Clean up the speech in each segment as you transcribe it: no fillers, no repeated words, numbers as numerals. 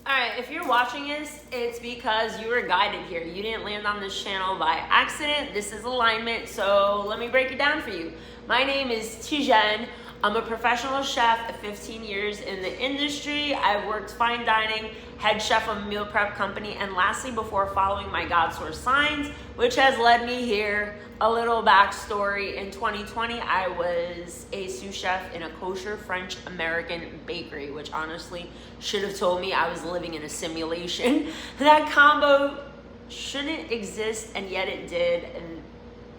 Alright, if you're watching this, it's because you were guided here. You didn't land on this channel by accident. This is alignment, so let me break it down for you. My name is Tijen. I'm a professional chef, 15 years in the industry. I've worked fine dining, head chef of a meal prep company, and lastly, before following my God source signs, which has led me here, a little backstory. In 2020, I was a sous chef in a kosher French American bakery, which honestly should have told me I was living in a simulation. That combo shouldn't exist, and yet it did, and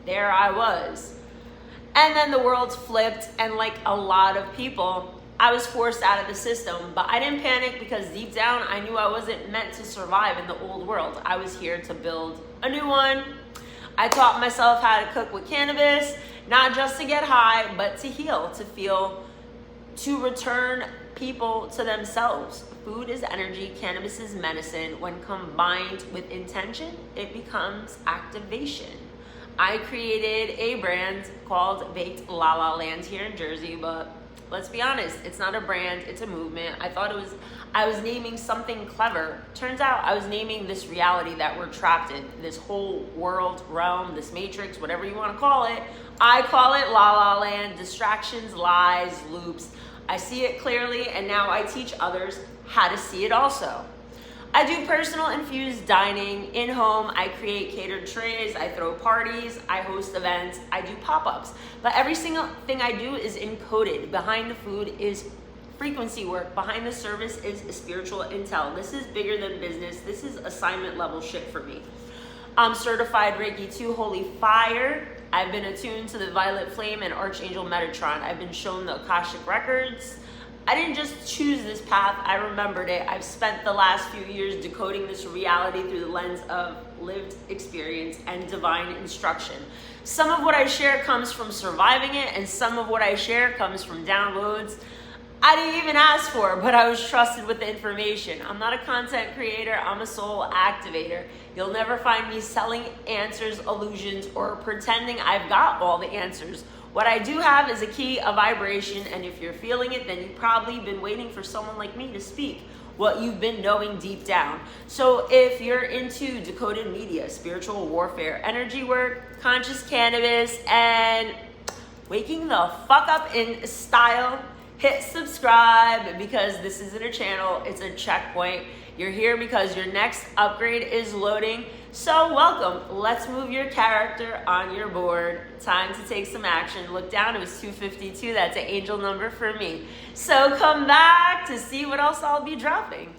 there I was. And then the world flipped, and like a lot of people, I was forced out of the system. But I didn't panic because deep down, I knew I wasn't meant to survive in the old world. I was here to build a new one. I taught myself how to cook with cannabis, not just to get high, but to heal, to feel, to return people to themselves. Food is energy, cannabis is medicine. When combined with intention, it becomes activation. I created a brand called Baked LaLaLand here in Jersey, but let's be honest, it's not a brand, it's a movement. I was naming something clever. Turns out I was naming this reality that we're trapped in, this whole world, realm, this matrix, whatever you want to call it. I call it La La Land, distractions, lies, loops. I see it clearly, and now I teach others how to see it also. I do personal infused dining in home. I create catered trays. I throw parties. I host events. I do pop-ups. But every single thing I do is encoded. Behind the food is frequency work. Behind the service is spiritual intel. This is bigger than business. This is assignment level shit for me. I'm certified Reiki 2 Holy Fire. I've been attuned to the Violet Flame and Archangel Metatron. I've been shown the Akashic Records. I didn't just choose this path, I remembered it. I've spent the last few years decoding this reality through the lens of lived experience and divine instruction. Some of what I share comes from surviving it, and some of what I share comes from downloads I didn't even ask for, but I was trusted with the information. I'm not a content creator, I'm a soul activator. You'll never find me selling answers, illusions, or pretending I've got all the answers. What I do have is a key, a vibration, and if you're feeling it, then you've probably been waiting for someone like me to speak what you've been knowing deep down. So if you're into decoded media, spiritual warfare, energy work, conscious cannabis, and waking the fuck up in style, hit subscribe, because this isn't a channel, it's a checkpoint. You're here because your next upgrade is loading. So welcome. Let's move your character on your board. Time to take some action. Look down, it was 252. That's an angel number for me. So come back to see what else I'll be dropping.